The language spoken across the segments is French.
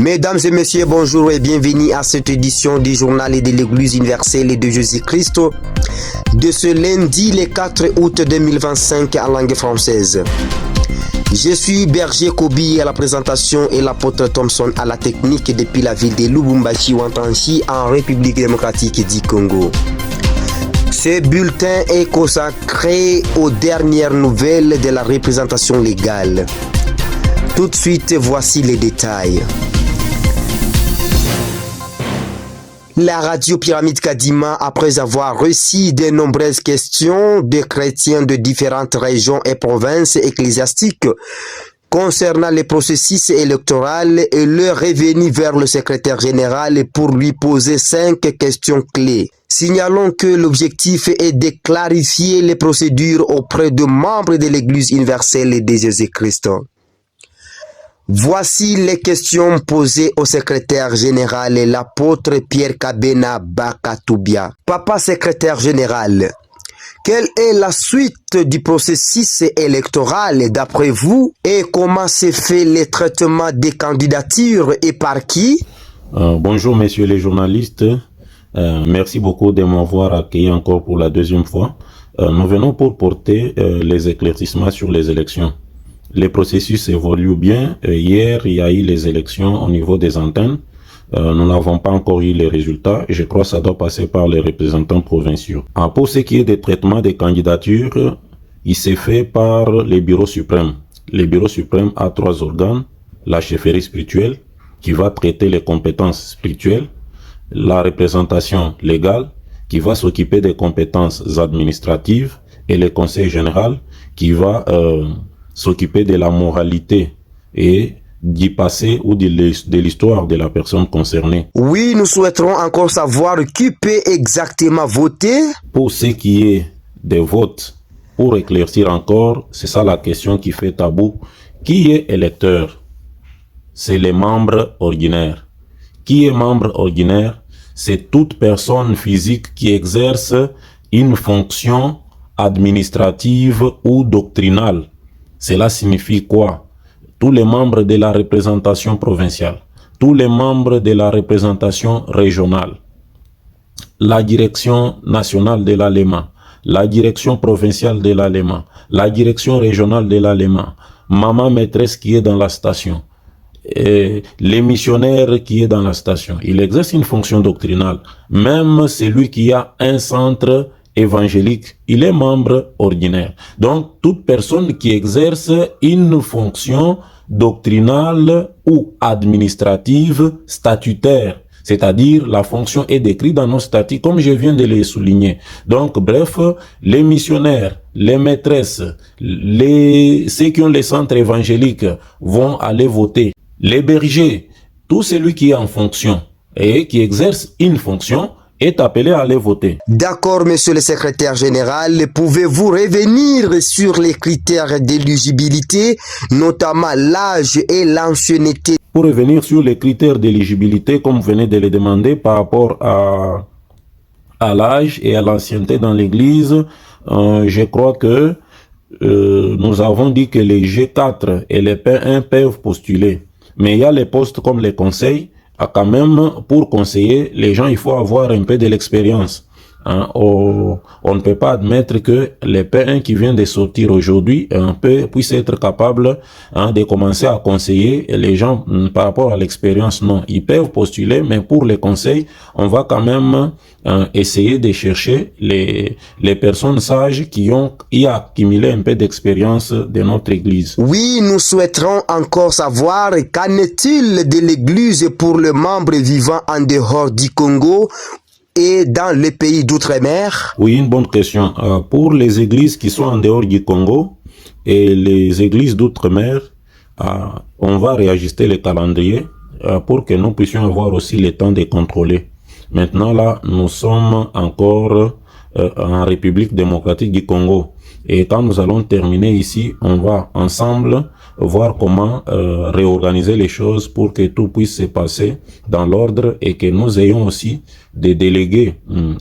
Mesdames et messieurs, bonjour et bienvenue à cette édition du journal de l'Église universelle de Jésus-Christ de ce lundi le 4 août 2025 en langue française. Je suis Berger Kobi à la présentation et l'apôtre Thompson à la technique depuis la ville de Lubumbashi Wantanchi en République démocratique du Congo. Ce bulletin est consacré aux dernières nouvelles de la représentation légale. Tout de suite, voici les détails. La radio Pyramide Kadima, après avoir reçu de nombreuses questions de chrétiens de différentes régions et provinces ecclésiastiques concernant le processus électoral, est revenu vers le secrétaire général pour lui poser 5 questions clés. Signalons que l'objectif est de clarifier les procédures auprès de membres de l'Église universelle de Jésus-Christ. Voici les questions posées au secrétaire général, l'apôtre Pierre Kabena Bakatoubia. Papa secrétaire général, quelle est la suite du processus électoral d'après vous et comment se fait le traitement des candidatures et par qui? Bonjour messieurs les journalistes, merci beaucoup de m'avoir accueilli encore pour la deuxième fois. Nous venons pour porter les éclaircissements sur les élections. Les processus évoluent bien. Hier, il y a eu les élections au niveau des antennes. Nous n'avons pas encore eu les résultats. Je crois que ça doit passer par les représentants provinciaux. Pour ce qui est des traitements des candidatures, il s'est fait par les bureaux suprêmes. Le bureau suprême a 3 organes. La chefferie spirituelle, qui va traiter les compétences spirituelles. La représentation légale, qui va s'occuper des compétences administratives. Et le conseil général, qui va s'occuper de la moralité et du passé ou de l'histoire de la personne concernée. Oui, nous souhaiterons encore savoir qui peut exactement voter. Pour ce qui est des votes, pour éclaircir encore, c'est ça la question qui fait tabou. Qui est électeur? C'est les membres ordinaires. Qui est membre ordinaire? C'est toute personne physique qui exerce une fonction administrative ou doctrinale. Cela signifie quoi? Tous les membres de la représentation provinciale, tous les membres de la représentation régionale, la direction nationale de l'ALEMA, la direction provinciale de l'ALEMA, la direction régionale de l'ALEMA, maman maîtresse qui est dans la station, et les missionnaires qui est dans la station. Il exerce une fonction doctrinale. Même celui qui a un centre évangélique, il est membre ordinaire. Donc, toute personne qui exerce une fonction doctrinale ou administrative statutaire, c'est-à-dire la fonction est décrite dans nos statuts, comme je viens de les souligner. Donc, bref, les missionnaires, les maîtresses, ceux qui ont les centres évangéliques vont aller voter. Les bergers, tout celui qui est en fonction et qui exerce une fonction, est appelé à aller voter. D'accord, monsieur le secrétaire général. Pouvez-vous revenir sur les critères d'éligibilité, notamment l'âge et l'ancienneté? Pour revenir sur les critères d'éligibilité, comme vous venez de les demander par rapport à l'âge et à l'ancienneté dans l'Église, je crois que nous avons dit que les G4 et les P1 peuvent postuler. Mais il y a les postes comme les conseils. Quand même, pour conseiller les gens, il faut avoir un peu de l'expérience. On ne peut pas admettre que les P1 qui viennent de sortir aujourd'hui puissent être capables de commencer à conseiller les gens par rapport à l'expérience. Non, ils peuvent postuler, mais pour les conseils, on va quand même essayer de chercher les personnes sages qui ont accumulé un peu d'expérience de notre Église. Oui, nous souhaiterons encore savoir qu'en est-il de l'Église pour les membres vivant en dehors du Congo et dans les pays d'outre-mer? Oui, une bonne question. Pour les églises qui sont en dehors du Congo et les églises d'outre-mer, on va réajuster le calendrier pour que nous puissions avoir aussi le temps de contrôler. Maintenant là, nous sommes encore en République démocratique du Congo. Et quand nous allons terminer ici, on va ensemble voir comment réorganiser les choses pour que tout puisse se passer dans l'ordre et que nous ayons aussi des délégués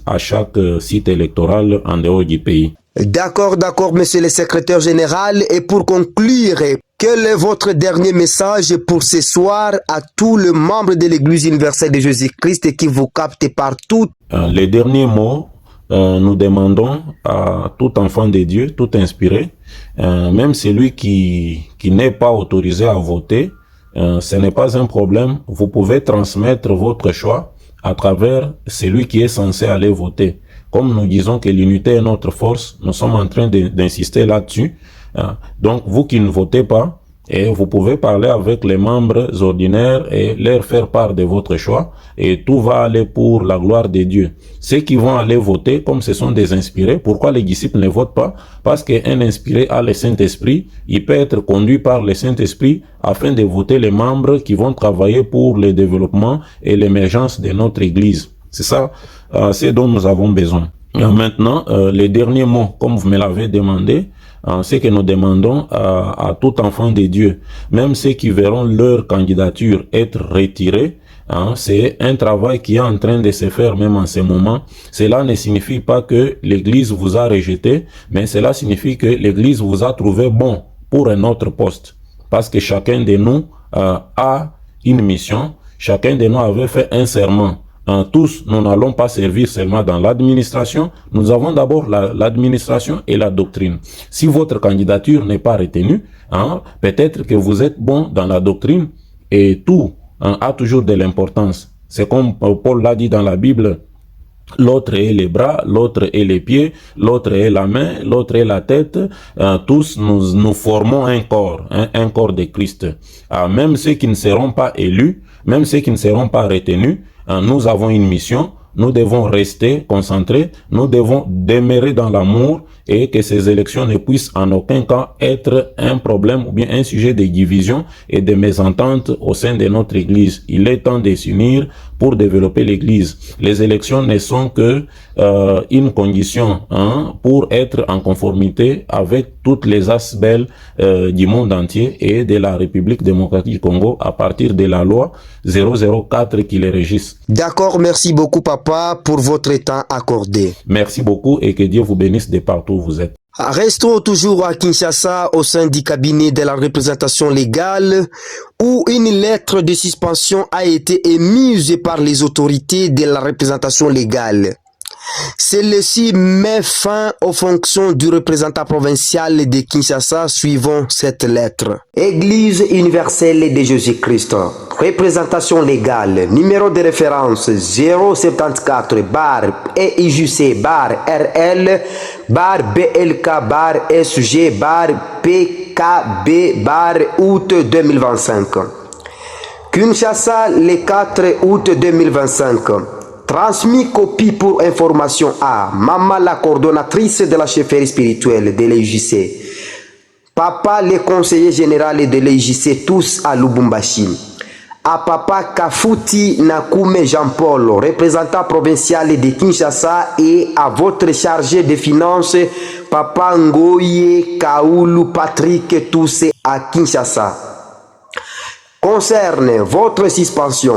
à chaque site électoral en dehors du pays. D'accord, monsieur le secrétaire général. Et pour conclure, Quel est votre dernier message pour ce soir à tous les membres de l'Église universelle de Jésus-Christ qui vous captent partout? Les derniers mots, nous demandons à tout enfant de Dieu, tout inspiré, même celui qui n'est pas autorisé à voter, ce n'est pas un problème. Vous pouvez transmettre votre choix à travers celui qui est censé aller voter. Comme nous disons que l'unité est notre force, nous sommes en train d'insister là-dessus. Donc, vous qui ne votez pas, et vous pouvez parler avec les membres ordinaires et leur faire part de votre choix, et tout va aller pour la gloire de Dieu. Ceux qui vont aller voter, comme ce sont des inspirés, pourquoi les disciples ne votent pas? Parce qu'un inspiré a le Saint-Esprit, il peut être conduit par le Saint-Esprit afin de voter les membres qui vont travailler pour le développement et l'émergence de notre Église. C'est ça, c'est dont nous avons besoin. Maintenant, les derniers mots, comme vous me l'avez demandé, c'est que nous demandons à tout enfant de Dieu, même ceux qui verront leur candidature être retirée, c'est un travail qui est en train de se faire même en ce moment. Cela ne signifie pas que l'Église vous a rejeté, mais cela signifie que l'Église vous a trouvé bon pour un autre poste. Parce que chacun de nous a une mission, chacun de nous avait fait un serment. Tous, nous n'allons pas servir seulement dans l'administration. Nous avons d'abord l'administration et la doctrine. Si votre candidature n'est pas retenue, peut-être que vous êtes bon dans la doctrine et tout a toujours de l'importance. C'est comme Paul l'a dit dans la Bible. L'autre est les bras, l'autre est les pieds, l'autre est la main, l'autre est la tête. Tous nous formons un corps de Christ. Même ceux qui ne seront pas élus, même ceux qui ne seront pas retenus, nous avons une mission, nous devons rester concentrés, nous devons demeurer dans l'amour et que ces élections ne puissent en aucun cas être un problème ou bien un sujet de division et de mésentente au sein de notre Église. Il est temps de s'unir pour développer l'Église. Les élections ne sont que une condition pour être en conformité avec toutes les as belles du monde entier et de la République démocratique du Congo à partir de la loi 004 qui les régisse. D'accord, merci beaucoup papa pour votre temps accordé. Merci beaucoup et que Dieu vous bénisse de partout où vous êtes. Restons toujours à Kinshasa au sein du cabinet de la représentation légale où une lettre de suspension a été émise par les autorités de la représentation légale. Celle-ci met fin aux fonctions du représentant provincial de Kinshasa suivant cette lettre. Église universelle de Jésus-Christ, représentation légale, numéro de référence 074-EIJC-RL-BLK-SG-PKB-août 2025. Kinshasa, le 4 août 2025. Transmis copie pour information à Maman la coordonnatrice de la chefferie spirituelle de l'EIJC, Papa le conseiller général de l'EIJC tous à Lubumbashi, à Papa Kafuti Nakume Jean-Paul, représentant provincial de Kinshasa, et à votre chargé de finances Papa Ngoye Kaoulou Patrick tous à Kinshasa. Concerne votre suspension.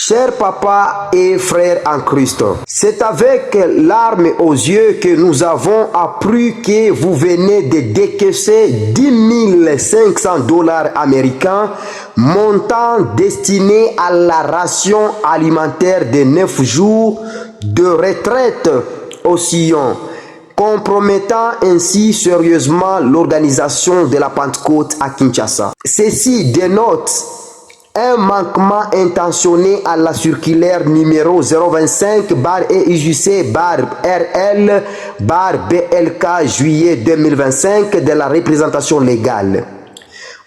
Chers papas et frères en Christ, c'est avec larmes aux yeux que nous avons appris que vous venez de décaisser 10 500 $ américains, montant destiné à la ration alimentaire de 9 jours de retraite au sillon, compromettant ainsi sérieusement l'organisation de la Pentecôte à Kinshasa. Ceci dénote un manquement intentionné à la circulaire numéro 025-EIJC-RL-BLK juillet 2025 de la représentation légale,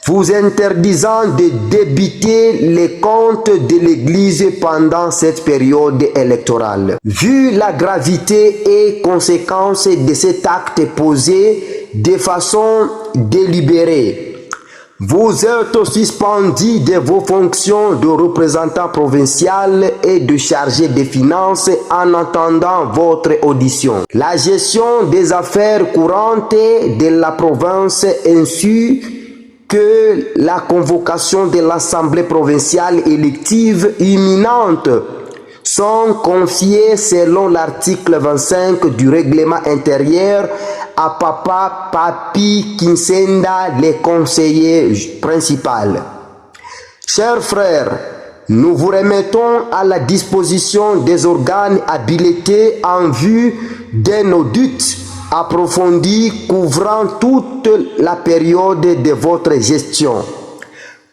vous interdisant de débiter les comptes de l'Église pendant cette période électorale. Vu la gravité et conséquences de cet acte posé de façon délibérée, vous êtes suspendu de vos fonctions de représentant provincial et de chargé des finances en attendant votre audition. La gestion des affaires courantes de la province ainsi que la convocation de l'Assemblée provinciale élective imminente sont confiées selon l'article 25 du règlement intérieur à Papa Papi Kinsenda, le conseiller principal. Chers frères, nous vous remettons à la disposition des organes habilités en vue d'un audit approfondi couvrant toute la période de votre gestion.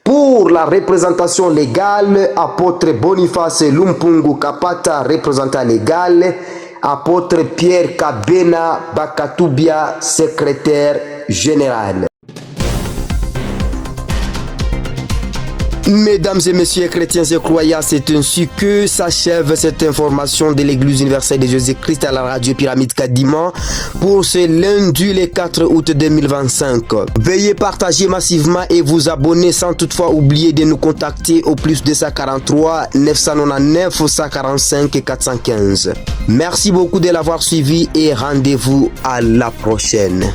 Pour la représentation légale, apôtre Boniface Lumpungu Kapata, représentant légal, apôtre Pierre Kabena Bakatubia, secrétaire général. Mesdames et messieurs chrétiens et croyants, c'est ainsi que s'achève cette information de l'Église universelle de Jésus-Christ à la radio Pyramide Kadima pour ce lundi le 4 août 2025. Veuillez partager massivement et vous abonner sans toutefois oublier de nous contacter au plus 243 999 145 415. Merci beaucoup de l'avoir suivi et rendez-vous à la prochaine.